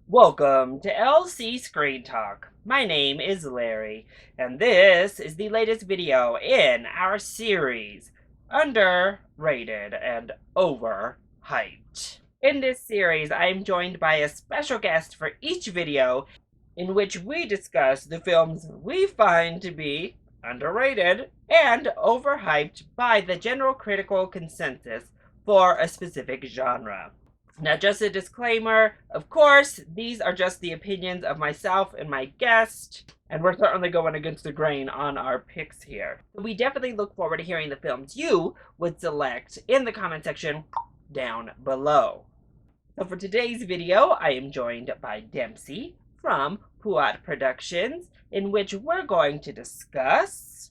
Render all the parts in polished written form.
Welcome to LC Screen Talk. My name is Larry, and this is the latest video in our series, Underrated and Overhyped. In this series, I am joined by a special guest for each video in which we discuss the films we find to be underrated and overhyped by the general critical consensus for a specific genre. Now, just a disclaimer, of course, these are just the opinions of myself and my guest, and we're certainly going against the grain on our picks here. We definitely look forward to hearing the films you would select in the comment section down below. So for today's video, I am joined by Dempsey from Pillot Productions, in which we're going to discuss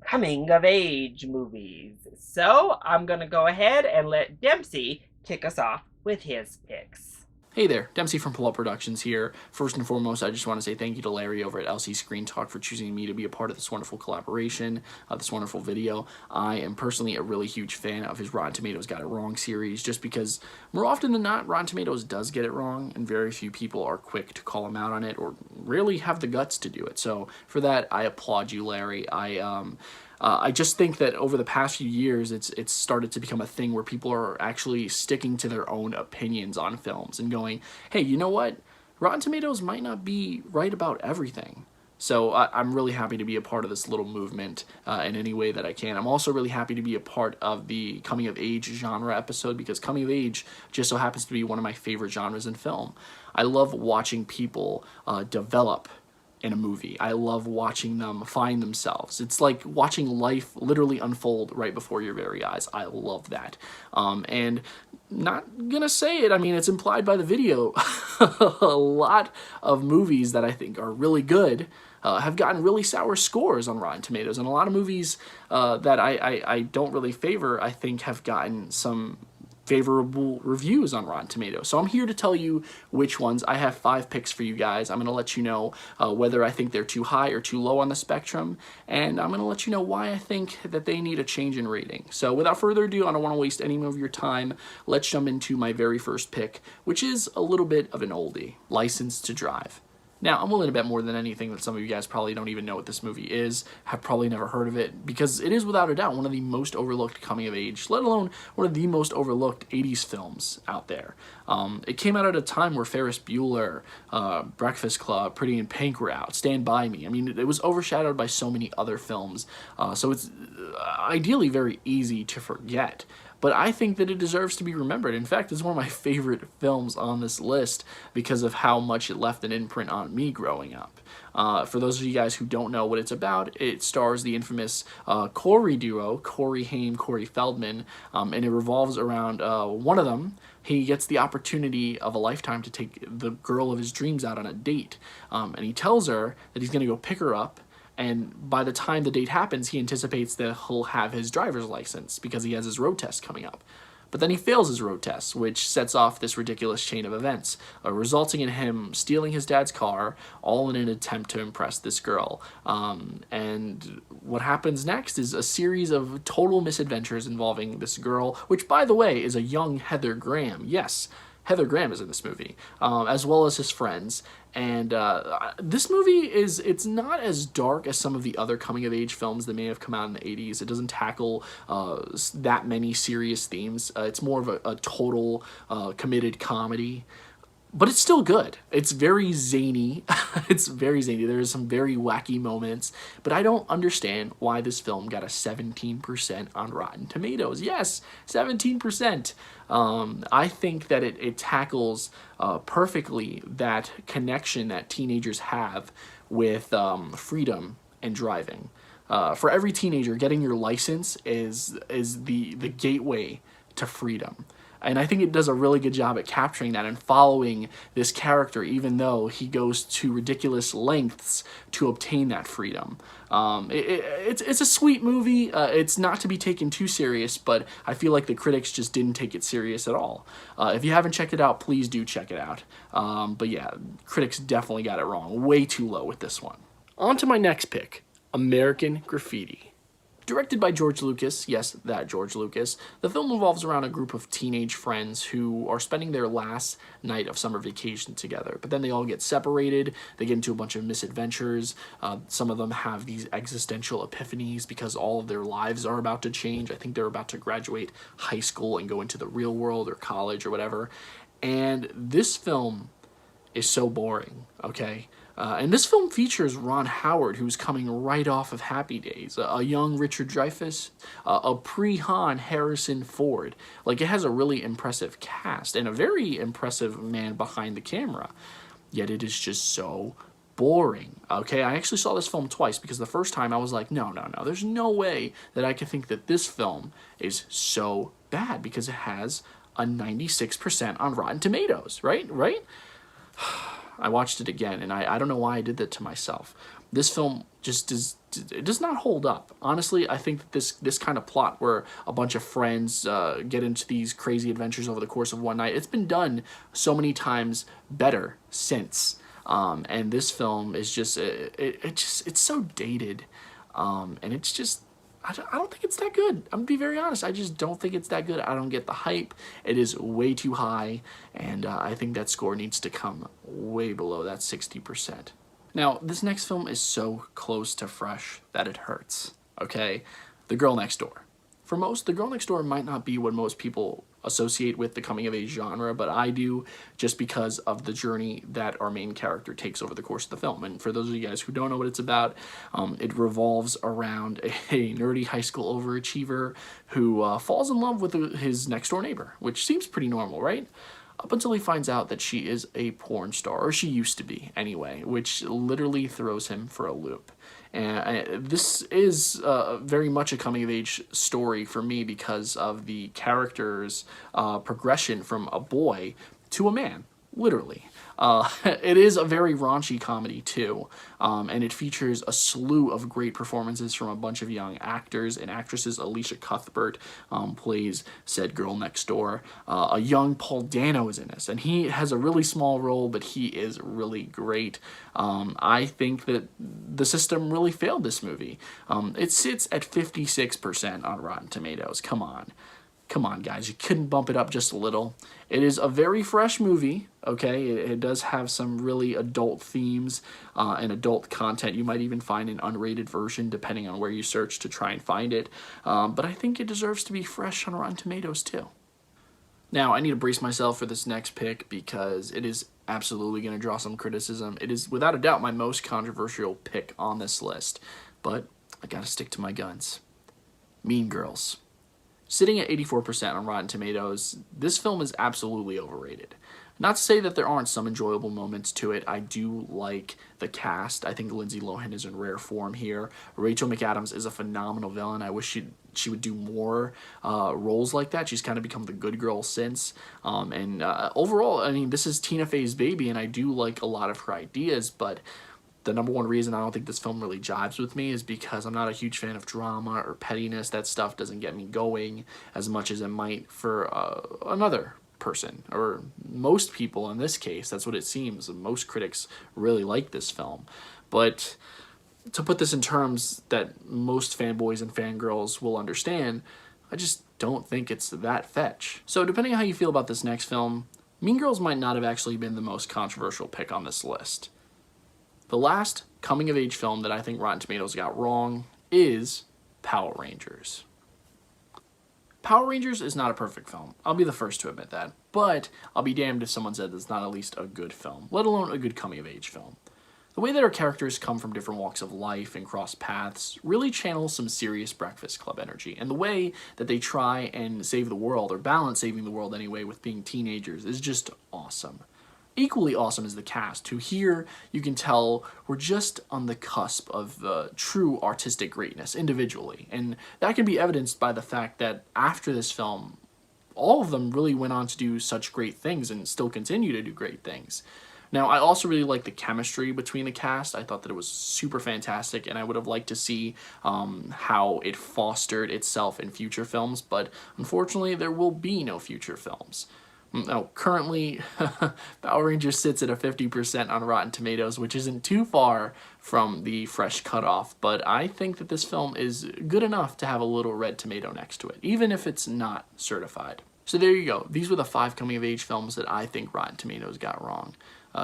coming of age movies. So I'm going to go ahead and let Dempsey kick us off with his picks. Hey there, Dempsey from Pillot Productions here. First and foremost, I just want to say thank you to Larry over at LC Screen Talk for choosing me to be a part of this wonderful collaboration, this wonderful video. I am personally a really huge fan of his Rotten Tomatoes Got It Wrong series, just because more often than not, Rotten Tomatoes does get it wrong, and very few people are quick to call him out on it, or really have the guts to do it. So for that, I applaud you, Larry. I just think that over the past few years, it's started to become a thing where people are actually sticking to their own opinions on films and going, hey, you know what? Rotten Tomatoes might not be right about everything. So I'm really happy to be a part of this little movement in any way that I can. I'm also really happy to be a part of the coming of age genre episode, because coming of age just so happens to be one of my favorite genres in film. I love watching people develop in a movie. I love watching them find themselves. It's like watching life literally unfold right before your very eyes. I love that. And not gonna say it, I mean, it's implied by the video. A lot of movies that I think are really good have gotten really sour scores on Rotten Tomatoes, and a lot of movies that I don't really favor, I think, have gotten some favorable reviews on Rotten Tomatoes. So I'm here to tell you which ones. I have 5 picks for you guys. I'm going to let you know whether I think they're too high or too low on the spectrum, and I'm going to let you know why I think that they need a change in rating. So without further ado, I don't want to waste any more of your time. Let's jump into my very first pick, which is a little bit of an oldie, License to Drive. Now, I'm willing to bet more than anything that some of you guys probably don't even know what this movie is, have probably never heard of it, because it is without a doubt one of the most overlooked coming of age, let alone one of the most overlooked 80s films out there. It came out at a time where Ferris Bueller, Breakfast Club, Pretty in Pink were out, Stand By Me. I mean, it was overshadowed by so many other films, so it's ideally very easy to forget. But I think that it deserves to be remembered. In fact, it's one of my favorite films on this list because of how much it left an imprint on me growing up. For those of you guys who don't know what it's about, it stars the infamous Corey duo, Corey Haim, Corey Feldman, and it revolves around one of them. He gets the opportunity of a lifetime to take the girl of his dreams out on a date, and he tells her that he's going to go pick her up. And by the time the date happens, he anticipates that he'll have his driver's license because he has his road test coming up. But then he fails his road test, which sets off this ridiculous chain of events, resulting in him stealing his dad's car, all in an attempt to impress this girl. And what happens next is a series of total misadventures involving this girl, which, by the way, is a young Heather Graham. Yes, Heather Graham is in this movie, as well as his friends. And this movie it's not as dark as some of the other coming-of-age films that may have come out in the 80s. It doesn't tackle that many serious themes. It's more of a total committed comedy. But it's still good. It's very zany. It's very zany. There's some very wacky moments. But I don't understand why this film got a 17% on Rotten Tomatoes. Yes, 17%. I think that it tackles perfectly that connection that teenagers have with freedom and driving. For every teenager, getting your license is the gateway to freedom. And I think it does a really good job at capturing that and following this character, even though he goes to ridiculous lengths to obtain that freedom. It's a sweet movie. It's not to be taken too serious, but I feel like the critics just didn't take it serious at all. If you haven't checked it out, please do check it out. But yeah, critics definitely got it wrong. Way too low with this one. On to my next pick, American Graffiti. Directed by George Lucas, yes, that George Lucas, the film revolves around a group of teenage friends who are spending their last night of summer vacation together. But then they all get separated, they get into a bunch of misadventures, some of them have these existential epiphanies because all of their lives are about to change. I think they're about to graduate high school and go into the real world or college or whatever. And this film is so boring, okay? And this film features Ron Howard, who's coming right off of Happy Days, a young Richard Dreyfuss, a pre-Han Harrison Ford. Like, it has a really impressive cast and a very impressive man behind the camera. Yet it is just so boring, okay? I actually saw this film twice because the first time I was like, no, there's no way that I can think that this film is so bad because it has a 96% on Rotten Tomatoes, right? I watched it again, and I don't know why I did that to myself. This film just does not hold up. Honestly, I think that this kind of plot where a bunch of friends get into these crazy adventures over the course of one night, it's been done so many times better since. And this film is just it's so dated, and it's just. I don't think it's that good. I'm going to be very honest. I just don't think it's that good. I don't get the hype. It is way too high, and I think that score needs to come way below that 60%. Now, this next film is so close to fresh that it hurts, okay? The Girl Next Door. For most, The Girl Next Door might not be what most people associate with the coming-of-age genre, but I do just because of the journey that our main character takes over the course of the film. And for those of you guys who don't know what it's about, it revolves around a nerdy high school overachiever who falls in love with his next-door neighbor, which seems pretty normal, right? Up until he finds out that she is a porn star, or she used to be anyway, which literally throws him for a loop. And this is very much a coming-of-age story for me because of the character's progression from a boy to a man, literally. It is a very raunchy comedy, too, and it features a slew of great performances from a bunch of young actors and actresses. Alicia Cuthbert plays said girl next door. A young Paul Dano is in this, and he has a really small role, but he is really great. I think that the system really failed this movie. It sits at 56% on Rotten Tomatoes. Come on, guys, you couldn't bump it up just a little. It is a very fresh movie, okay? It does have some really adult themes and adult content. You might even find an unrated version depending on where you search to try and find it. But I think it deserves to be fresh on Rotten Tomatoes, too. Now, I need to brace myself for this next pick because it is absolutely going to draw some criticism. It is, without a doubt, my most controversial pick on this list. But I gotta stick to my guns. Mean Girls. Sitting at 84% on Rotten Tomatoes, this film is absolutely overrated. Not to say that there aren't some enjoyable moments to it. I do like the cast. I think Lindsay Lohan is in rare form here. Rachel McAdams is a phenomenal villain. I wish she would do more roles like that. She's kind of become the good girl since. Overall, I mean, this is Tina Fey's baby, and I do like a lot of her ideas, but the number one reason I don't think this film really jives with me is because I'm not a huge fan of drama or pettiness. That stuff doesn't get me going as much as it might for another person, or most people in this case. That's what it seems. Most critics really like this film. But to put this in terms that most fanboys and fangirls will understand, I just don't think it's that fetch. So depending on how you feel about this next film, Mean Girls might not have actually been the most controversial pick on this list. The last coming-of-age film that I think Rotten Tomatoes got wrong is Power Rangers. Power Rangers is not a perfect film. I'll be the first to admit that. But I'll be damned if someone said it's not at least a good film, let alone a good coming-of-age film. The way that our characters come from different walks of life and cross paths really channels some serious Breakfast Club energy. And the way that they try and save the world, or balance saving the world anyway, with being teenagers is just awesome. Equally awesome is the cast, who here you can tell we're just on the cusp of true artistic greatness individually. And that can be evidenced by the fact that after this film, all of them really went on to do such great things and still continue to do great things. Now, I also really like the chemistry between the cast. I thought that it was super fantastic, and I would have liked to see how it fostered itself in future films, but unfortunately there will be no future films. Now, currently, Power Rangers sits at a 50% on Rotten Tomatoes, which isn't too far from the fresh cutoff, but I think that this film is good enough to have a little red tomato next to it, even if it's not certified. So there you go. These were the 5 coming-of-age films that I think Rotten Tomatoes got wrong.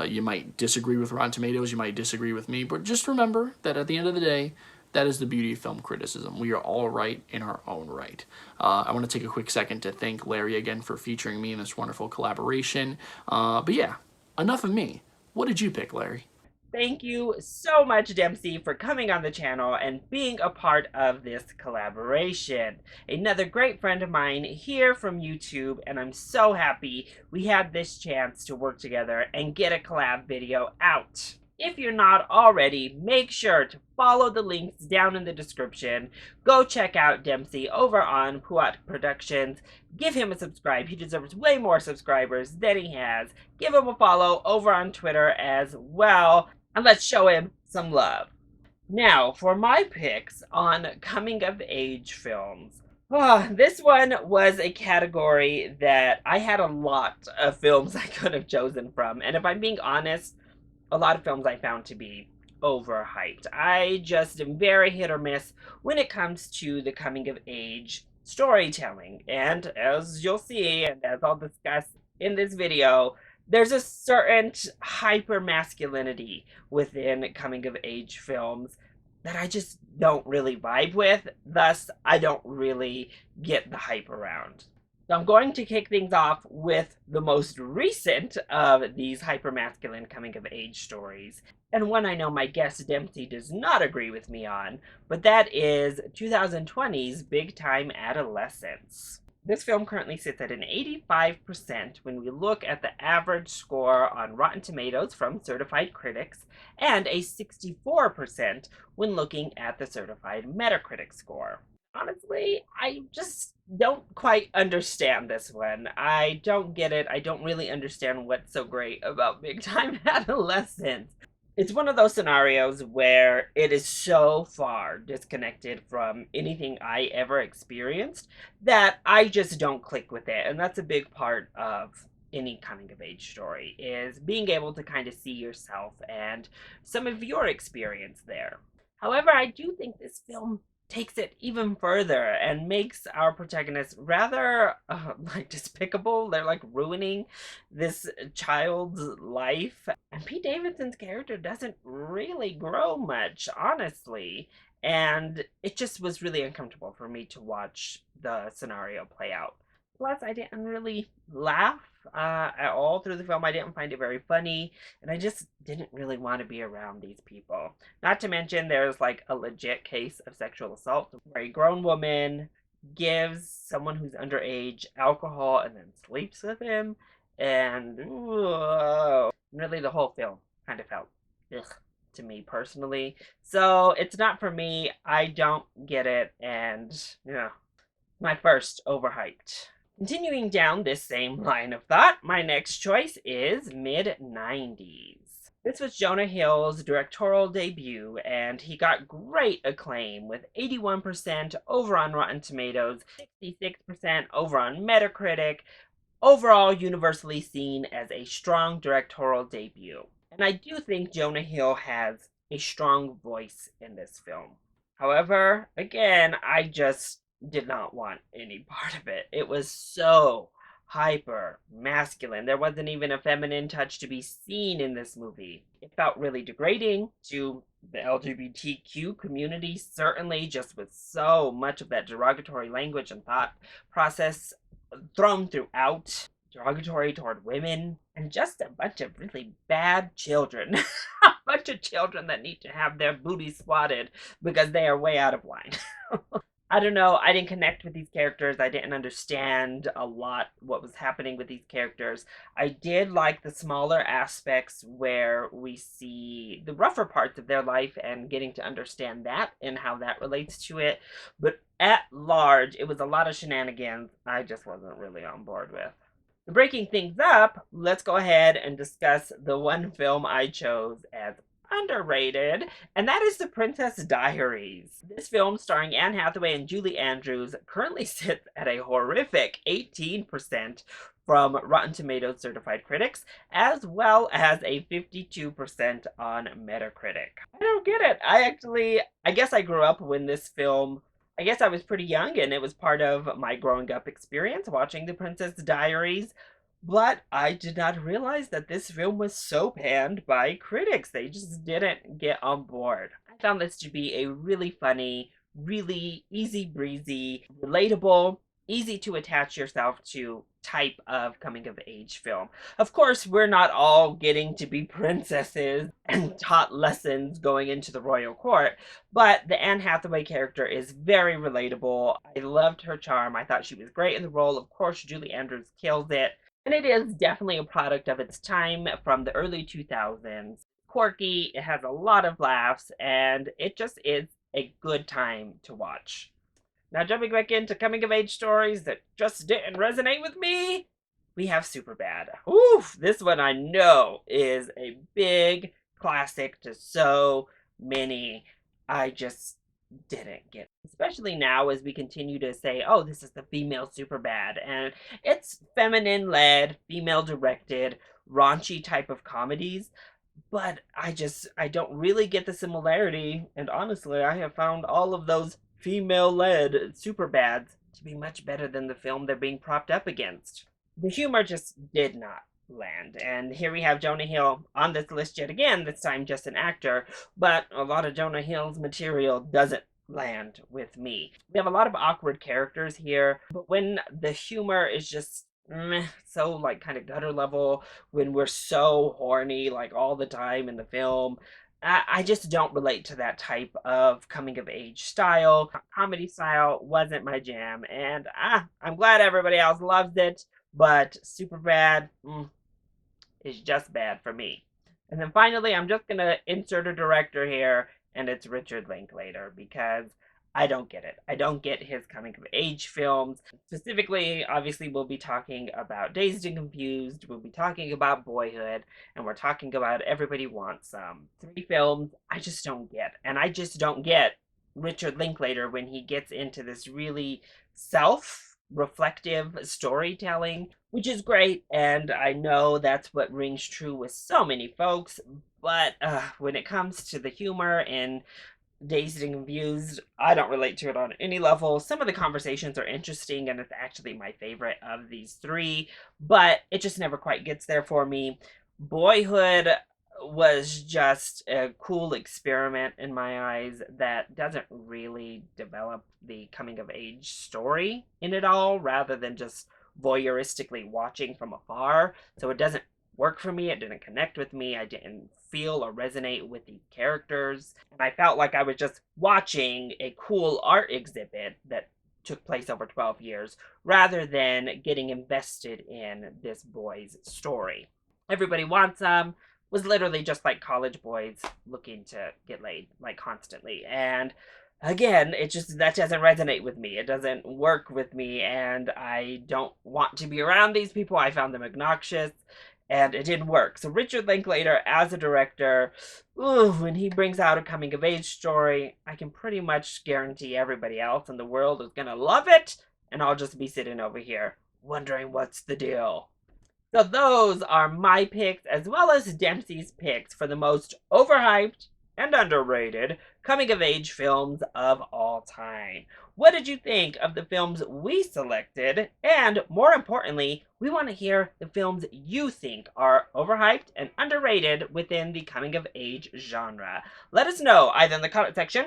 You might disagree with Rotten Tomatoes, you might disagree with me, but just remember that at the end of the day, that is the beauty of film criticism. We are all right in our own right. I want to take a quick second to thank Larry again for featuring me in this wonderful collaboration. But yeah, enough of me. What did you pick, Larry? Thank you so much, Dempsey, for coming on the channel and being a part of this collaboration. Another great friend of mine here from YouTube, and I'm so happy we had this chance to work together and get a collab video out. If you're not already, make sure to follow the links down in the description. Go check out Dempsey over on Pillot Productions. Give him a subscribe. He deserves way more subscribers than he has. Give him a follow over on Twitter as well. And let's show him some love. Now, for my picks on coming-of-age films. This one was a category that I had a lot of films I could have chosen from. And if I'm being honest, a lot of films I found to be overhyped. I just am very hit or miss when it comes to the coming of age storytelling. And as you'll see, and as I'll discuss in this video, there's a certain hyper masculinity within coming of age films that I just don't really vibe with. Thus, I don't really get the hype around. So I'm going to kick things off with the most recent of these hypermasculine coming-of-age stories, and one I know my guest Dempsey does not agree with me on, but that is 2020's Big Time Adolescence. This film currently sits at an 85% when we look at the average score on Rotten Tomatoes from certified critics, and a 64% when looking at the certified Metacritic score. Honestly, I just don't quite understand this one. I don't get it. I don't really understand what's so great about Big Time Adolescence. It's one of those scenarios where it is so far disconnected from anything I ever experienced that I just don't click with it. And that's a big part of any coming of age story, is being able to kind of see yourself and some of your experience there. However, I do think this film takes it even further and makes our protagonists rather like despicable. They're like ruining this child's life, and Pete Davidson's character doesn't really grow much, honestly, and it just was really uncomfortable for me to watch the scenario play out. Plus, I didn't really laugh at all through the film. I didn't find it very funny, and I just didn't really want to be around these people. Not to mention, there's like a legit case of sexual assault where a grown woman gives someone who's underage alcohol and then sleeps with him, and really the whole film kind of felt ugh to me personally. So it's not for me. I don't get it, and my first overhyped. Continuing down this same line of thought, my next choice is mid-90s. This was Jonah Hill's directorial debut, and he got great acclaim with 81% over on Rotten Tomatoes, 66% over on Metacritic, overall universally seen as a strong directorial debut. And I do think Jonah Hill has a strong voice in this film. However, again, I just did not want any part of it. It was so hyper masculine. There wasn't even a feminine touch to be seen in this movie. It felt really degrading to the LGBTQ community, certainly, just with so much of that derogatory language and thought process thrown throughout. Derogatory toward women, and just a bunch of really bad children. A bunch of children that need to have their booties swatted because they are way out of line. I don't know, I didn't connect with these characters. I didn't understand a lot what was happening with these characters. I did like the smaller aspects where we see the rougher parts of their life and getting to understand that and how that relates to it. But at large, it was a lot of shenanigans I just wasn't really on board with. Breaking things up, let's go ahead and discuss the one film I chose as underrated, and that is The Princess Diaries. This film, starring Anne Hathaway and Julie Andrews, currently sits at a horrific 18% from Rotten Tomatoes certified critics, as well as a 52% on Metacritic. I don't get it. I guess I grew up when this film, I guess I was pretty young and it was part of my growing up experience watching The Princess Diaries, but I did not realize that this film was so panned by critics. They just didn't get on board. I found this to be a really funny, really easy breezy, relatable, easy to attach yourself to type of coming of age film. Of course, we're not all getting to be princesses and taught lessons going into the royal court, but the Anne Hathaway character is very relatable. I loved her charm. I thought she was great in the role. Of course, Julie Andrews kills it. And it is definitely a product of its time from the early 2000s. Quirky, it has a lot of laughs, and it just is a good time to watch. Now, jumping back into coming of age stories that just didn't resonate with me, we have Superbad. Oof, this one I know is a big classic to so many. I just didn't get, especially now as we continue to say, oh, this is the female Superbad, and it's feminine led, female directed, raunchy type of comedies. But I don't really get the similarity, and honestly, I have found all of those female-led Superbads to be much better than the film they're being propped up against. The humor just did not land, and here we have Jonah Hill on this list yet again, this time just an actor, but a lot of Jonah Hill's material doesn't land with me. We have a lot of awkward characters here, but when the humor is just so like kind of gutter level, when we're so horny like all the time in the film, I just don't relate to that type of coming of age style. Comedy style wasn't my jam, and I'm glad everybody else loves it, but Superbad is just bad for me. And then finally, I'm just gonna insert a director here, and it's Richard Linklater, because I don't get it. I don't get his coming of age films. Specifically, obviously, we'll be talking about Dazed and Confused, we'll be talking about Boyhood, and we're talking about Everybody Wants Some. 3 films I just don't get. And I just don't get Richard Linklater when he gets into this really self-reflective storytelling, which is great, and I know that's what rings true with so many folks, but when it comes to the humor and Dazed and Confused, I don't relate to it on any level. Some of the conversations are interesting, and it's actually my favorite of these 3, but it just never quite gets there for me. Boyhood was just a cool experiment in my eyes that doesn't really develop the coming of age story in it all, rather than just voyeuristically watching from afar. So it doesn't work for me. It didn't connect with me. I didn't feel or resonate with the characters. And I felt like I was just watching a cool art exhibit that took place over 12 years rather than getting invested in this boy's story. Everybody Wants Some was literally just like college boys looking to get laid, like, constantly. And again, that doesn't resonate with me. It doesn't work with me, and I don't want to be around these people. I found them obnoxious, and it didn't work. So Richard Linklater as a director, when he brings out a coming of age story, I can pretty much guarantee everybody else in the world is gonna love it, and I'll just be sitting over here wondering what's the deal. So those are my picks, as well as Dempsey's picks for the most overhyped and underrated coming of age films of all time. What did you think of the films we selected? And more importantly, we want to hear the films you think are overhyped and underrated within the coming of age genre. Let us know either in the comment section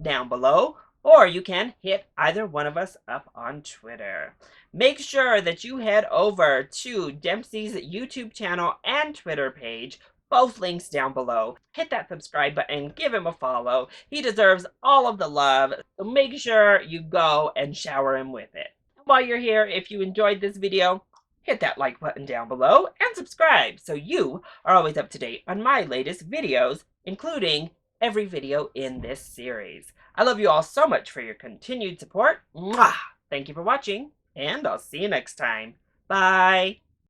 down below, or you can hit either one of us up on Twitter. Make sure that you head over to Dempsey's YouTube channel and Twitter page, both links down below. Hit that subscribe button, give him a follow. He deserves all of the love, so make sure you go and shower him with it. While you're here, if you enjoyed this video, hit that like button down below and subscribe so you are always up to date on my latest videos, including every video in this series. I love you all so much for your continued support. Mwah! Thank you for watching, and I'll see you next time. Bye!